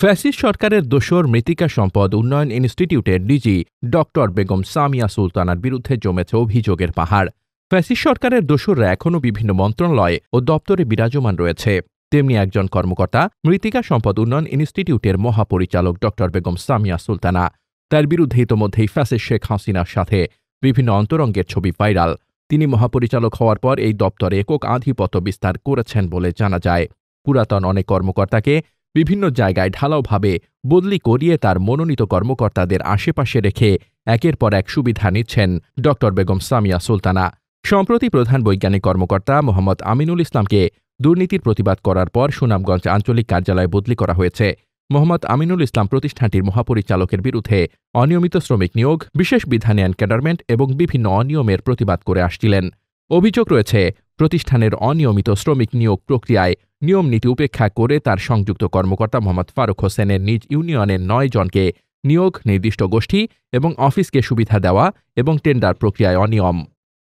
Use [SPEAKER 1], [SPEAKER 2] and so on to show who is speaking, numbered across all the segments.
[SPEAKER 1] Fascist সরকারের দোসর মৃত্তিকা সম্পদ উন্নয়ন ইনস্টিটিউটের ডিজি ডক্টর বেগম সামিয়া সুলতানার বিরুদ্ধে জমেছে অভিযোগের পাহাড়। ফ্যাসিস্ট সরকারের দোসররা এখনও বিভিন্ন মন্ত্রণালয় ও দপ্তরে বিরাজমান রয়েছে। তেমনি একজন কর্মকর্তা মৃত্তিকা সম্পদ উন্নয়ন ইনস্টিটিউটের মহাপরিচালক ডক্টর বেগম সামিয়া সুলতানা। তার বিরুদ্ধে ইতোমধ্যেই ফ্যাসিস্ট শেখ হাসিনার সাথে বিভিন্ন অন্তরঙ্গের ছবি ভাইরাল। তিনি মহাপরিচালক হওয়ার পর এই দপ্তরে একক আধিপত্য বিস্তার করেছেন বলে জানা যায়। পুরাতন অনেক কর্মকর্তাকে বিভিন্ন জায়গায় ঢালাওভাবে বদলি করিয়ে তার মনোনীত কর্মকর্তাদের আশেপাশে রেখে একের পর এক সুবিধা নিচ্ছেন ডক্টর বেগম সামিয়া সুলতানা। সম্প্রতি প্রধান বৈজ্ঞানিক কর্মকর্তা মোহাম্মদ আমিনুল ইসলামকে দুর্নীতির প্রতিবাদ করার পর সুনামগঞ্জ আঞ্চলিক কার্যালয়ে বদলি করা হয়েছে। মোহাম্মদ আমিনুল ইসলাম প্রতিষ্ঠানটির মহাপরিচালকের বিরুদ্ধে অনিয়মিত শ্রমিক নিয়োগ, বিশেষ বিধানে এনক্যাডারমেন্ট এবং বিভিন্ন অনিয়মের প্রতিবাদ করে আসছিলেন। অভিযোগ রয়েছে, প্রতিষ্ঠানের অনিয়মিত শ্রমিক নিয়োগ প্রক্রিয়ায় নিয়মনীতি উপেক্ষা করে তার সংযুক্ত কর্মকর্তা মোহাম্মদ ফারুক হোসেনের নিজ ইউনিয়নের ৯ জনকে নিয়োগ, নির্দিষ্ট গোষ্ঠী এবং অফিসকে সুবিধা দেওয়া এবং টেন্ডার প্রক্রিয়ায় অনিয়ম।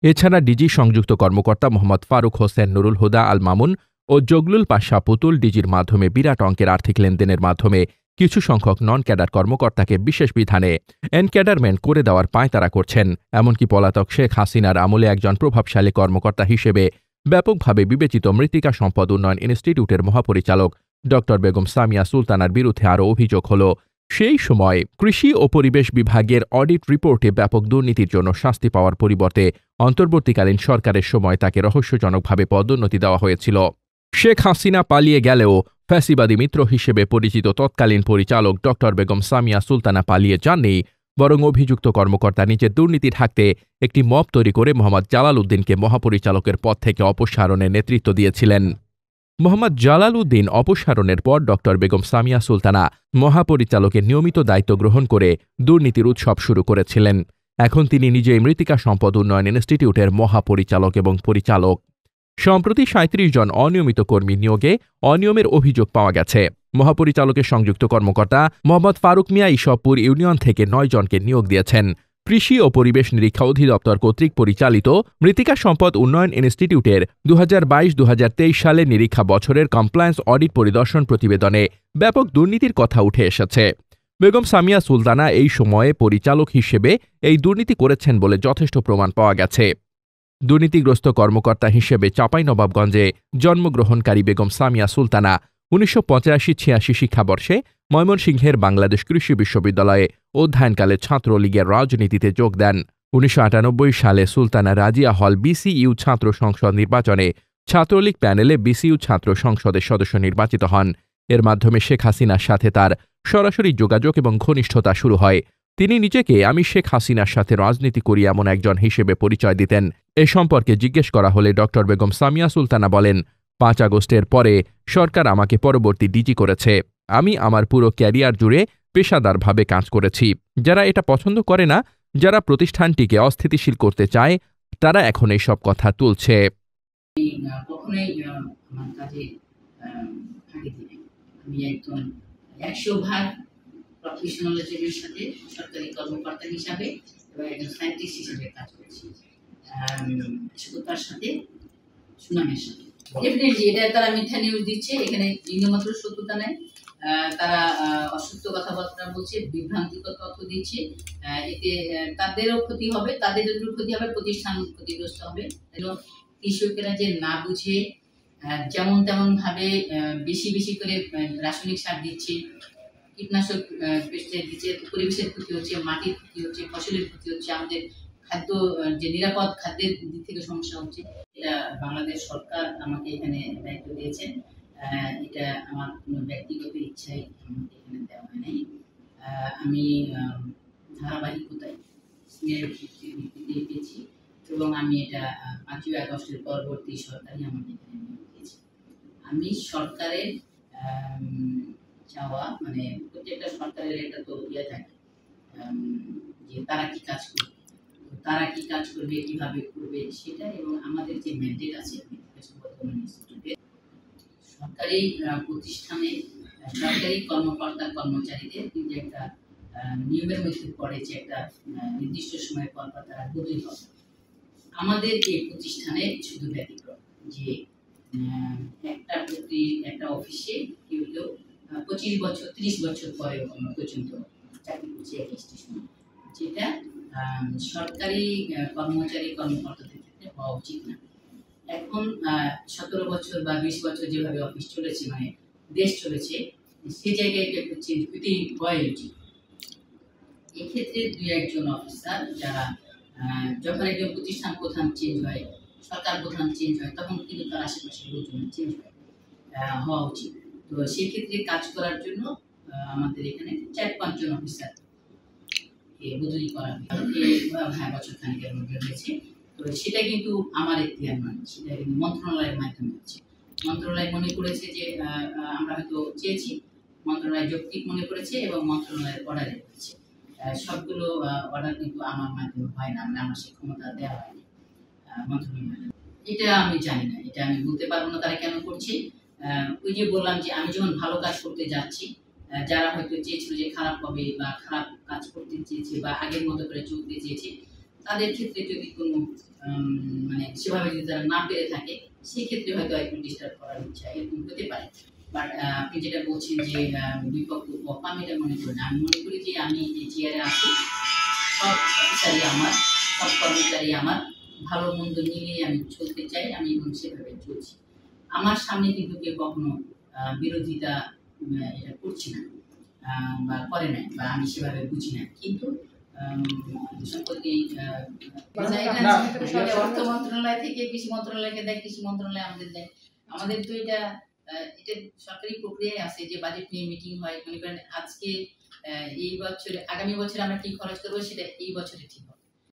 [SPEAKER 1] এছাড়া ডিজি সংযুক্ত কর্মকর্তা মোহাম্মদ ফারুক হোসেন, নুরুল হুদা আল মামুন ও জগলুল পাশা পুতুল ডিজির মাধ্যমে বিরাট অঙ্কের আর্থিক লেনদেনের মাধ্যমে কিছু সংখ্যক নন ক্যাডার কর্মকর্তাকে বিশেষ বিধানে এনক্যাডারমেন্ট করে দেওয়ার পাঁয়তারা করছেন। এমনকি পলাতক শেখ হাসিনার আমলে একজন প্রভাবশালী কর্মকর্তা হিসেবে ব্যাপকভাবে বিবেচিত মৃত্তিকা সম্পদ উন্নয়ন ইনস্টিটিউটের মহাপরিচালক ডক্টর বেগম সামিয়া সুলতানার বিরুদ্ধে আরও অভিযোগ হল, সেই সময় কৃষি ও পরিবেশ বিভাগের অডিট রিপোর্টে ব্যাপক দুর্নীতির জন্য শাস্তি পাওয়ার পরিবর্তে অন্তর্বর্তীকালীন সরকারের সময় তাকে রহস্যজনকভাবে পদোন্নতি দেওয়া হয়েছিল। শেখ হাসিনা পালিয়ে গেলেও ফ্যাসিবাদী মিত্র হিসেবে পরিচিত তৎকালীন পরিচালক ডক্টর বেগম সামিয়া সুলতানা পালিয়ে যাননি, বরং অভিযুক্ত কর্মকর্তা নিজের দুর্নীতি ঢাকতে একটি মব তৈরি করে মোহাম্মদ জালাল উদ্দিনকে মহাপরিচালকের পদ থেকে অপসারণের নেতৃত্ব দিয়েছিলেন। মোহাম্মদ জালাল উদ্দিন অপসারণের পর ডক্টর বেগম সামিয়া সুলতানা মহাপরিচালকের নিয়মিত দায়িত্ব গ্রহণ করে দুর্নীতির উৎসব শুরু করেছিলেন। এখন তিনি নিজেই মৃত্তিকা সম্পদ উন্নয়ন ইনস্টিটিউটের মহাপরিচালক এবং পরিচালক। সম্প্রতি ৩৭ জন অনিয়মিত কর্মী নিয়োগে অনিয়মের অভিযোগ পাওয়া গেছে। মহাপরিচালকের সংযুক্ত কর্মকর্তা মোহাম্মদ ফারুক মিয়া ইসবপুর ইউনিয়ন থেকে ৯ জনকে নিয়োগ দিয়েছেন। কৃষি ও পরিবেশ নিরীক্ষা অধিদপ্তর কর্তৃক পরিচালিত মৃত্তিকা সম্পদ উন্নয়ন ইনস্টিটিউটের ২০২২-২০২৩ সালের নিরীক্ষা বছরের কমপ্লায়েন্স অডিট পরিদর্শন প্রতিবেদনে ব্যাপক দুর্নীতির কথা উঠে এসেছে। বেগম সামিয়া সুলতানা এই সময়ে পরিচালক হিসেবে এই দুর্নীতি করেছেন বলে যথেষ্ট প্রমাণ পাওয়া গেছে। দুর্নীতিগ্রস্ত কর্মকর্তা হিসেবে চাঁপাইনবাবগঞ্জে জন্মগ্রহণকারী বেগম সামিয়া সুলতানা ১৯৮৫-৮৬ শিক্ষাবর্ষে ময়মনসিংহের বাংলাদেশ কৃষি বিশ্ববিদ্যালয়ে অধ্যয়নকালে ছাত্রলীগের রাজনীতিতে যোগ দেন। ১৯৯৮ সালে সুলতানা রাজিয়া হল বিসিইউ ছাত্র সংসদ নির্বাচনে ছাত্রলীগ প্যানেলে বিসিইউ ছাত্র সংসদের সদস্য নির্বাচিত হন। এর মাধ্যমে শেখ হাসিনার সাথে তার সরাসরি যোগাযোগ এবং ঘনিষ্ঠতা শুরু হয়। তিনি নিজেকে আমি শেখ হাসিনার সাথে রাজনীতি করি এমন একজন হিসেবে পরিচয় দিতেন। এ সম্পর্কে জিজ্ঞেস করা হলে ডক্টর বেগম সামিয়া সুলতানা বলেন, ৫ আগস্টের পরে সরকার আমাকে পরবর্তী ডিজি করেছে। আমি আমার পুরো ক্যারিয়ার জুড়ে পেশাদারভাবে কাজ করেছি। যারা এটা পছন্দ করে না, যারা প্রতিষ্ঠানটিকে অস্থিতিশীল করতে চায়, তারা এখন এইসব কথা তুলছে।
[SPEAKER 2] প্রফেশনালিজমের সাথে সরকারি কর্মকর্তা হিসাবে এবং একজন সায়েন্টিস্ট হিসেবে কাজ করছি, সততার সাথে, সুনামের সাথে। ডেফিনেটলি এটা তারা মিথ্যা নিউজ দিচ্ছে, এখানে বিন্দুমাত্র সত্যতা নেই। তারা অসত্য কথাবার্তা বলছে, বিভ্রান্তিকর তথ্য দিচ্ছে। এতে তাদেরও ক্ষতি হবে, তাদের যদি ক্ষতি হবে, প্রতিষ্ঠান ক্ষতিগ্রস্ত হবে। কৃষকেরা যে না বুঝে যেমন তেমন ভাবে বেশি বেশি করে রাসায়নিক সার দিচ্ছে, কীটনাশক পেস্টিসাইড দিচ্ছে, পরিবেশের ক্ষতি হচ্ছে, মাটির ক্ষতি হচ্ছে, ফসলের ক্ষতি হচ্ছে, আমাদের খাদ্য যে নিরাপদ খাদ্যের দিক থেকে সমস্যা হচ্ছে। এটা বাংলাদেশ সরকার আমাকে এখানে দায়িত্ব দিয়েছেন। এটা আমার কোনো ব্যক্তিগত ইচ্ছায় আমাকে এখানে দেওয়া হয় নাই। আমি ধারাবাহিকতায় ভিত্তিতে পেয়েছি এবং আমি এটা ৫ই আগস্টের পরবর্তী সরকারই আমাকে এখানে নিয়োগ দিয়েছি। আমি সরকারের চাওয়া, মানে প্রত্যেকটা সরকারের একটা তো ইয়ে থাকে যে তারা কি কাজ করবে, তারা কি কাজ করবে, কিভাবে করবে সেটা, এবং আমাদের যে ম্যান্ডেট আছে সরকারি প্রতিষ্ঠানে সরকারি কর্মকর্তা কর্মচারীদের কিন্তু একটা নিয়মের মধ্যে পড়ে যে একটা নির্দিষ্ট সময় পর পর তারা বদলি হবে। আমাদের এই প্রতিষ্ঠানে শুধু ব্যতিক্রম যে একটা অফিসে কেউ কেউ 25 বছর 30 বছর পরে পর্যন্ত চাকরি করছি একই স্টেশনে, যেটা সরকারি কর্মচারী কর্মকর্তাদের ক্ষেত্রে হওয়া উচিত না। এখন 17 বছর বা 20 বছর যেভাবে অফিস চলেছে, মানে দেশ চলেছে, সে জায়গায় এটা একটু চেঞ্জ হওয়াই উচিত। এক্ষেত্রে 2-1 অফিসার যারা যখন একজন প্রতিষ্ঠান প্রধান চেঞ্জ হয়, সরকার প্রধান চেঞ্জ হয়, তখন কিন্তু তার আশেপাশের লোকজন চেঞ্জ হওয়া উচিত। তো সেক্ষেত্রে কাজ করার জন্য আমাদের এখানে 4-5 জন অফিসার বদলি করা হ্যাঁ বছর খানিকের মধ্যে হয়েছে। তো সেটা কিন্তু আমার এখতিয়ার নয়, সেটা কিন্তু মন্ত্রণালয়ের মাধ্যমে হচ্ছে। মন্ত্রণালয় মনে করেছে যে আমরা হয়তো চেয়েছি, মন্ত্রণালয় যৌক্তিক মনে করেছে এবং মন্ত্রণালয়ের অর্ডারে হয়েছে। সবগুলো অর্ডার কিন্তু আমার মাধ্যমে হয় না, মানে আমার সে ক্ষমতা দেওয়া হয়নি মন্ত্রণালয়। এটা আমি জানি না, এটা আমি বলতে পারবো না তারা কেন করছে। ওই যে বললাম যে আমি যখন ভালো কাজ করতে যাচ্ছি, যারা হয়তো চেয়েছিল যে খারাপ হবে বা খারাপ কাজ করতে চেয়েছে বা আগের মতো করে চলতে চেয়েছে, তাদের ক্ষেত্রে যদি কোনো মানে সেভাবে যদি তারা না পেরে থাকে, সেক্ষেত্রে হয়তো একটু ডিস্টার্ব করার ইচ্ছা এরকম হতে পারে। বাট আপনি যেটা বলছেন যে বিপক্ষ পক্ষ, আমি এটা মনে করি না। আমি মনে করি যে আমি যে চেয়ারে আছি, সব অফিসারই আমার, সব কর্মচারী আমার, ভালো মন্দ মিলিয়ে আমি চলতে চাই, আমি এবং সেভাবে চলছি। আমার সামনে কিন্তু কেউ কখনো বিরোধিতা এটা করছি না বা করে নাই, বা আমি সেভাবে বুঝি না। কিন্তু সম্প্রতি অর্থ মন্ত্রণালয় থেকে কৃষি মন্ত্রণালয়কে দেয়, কৃষি মন্ত্রণালয় আমাদের দেয়। আমাদের তো এটা সরকারি প্রক্রিয়ায় আছে যে বাজেট নিয়ে মিটিং হয়। মনে করেন আজকে এই বছরে, আগামী বছরে আমরা কি খরচ করবো সেটা এই বছরে ঠিক হবে।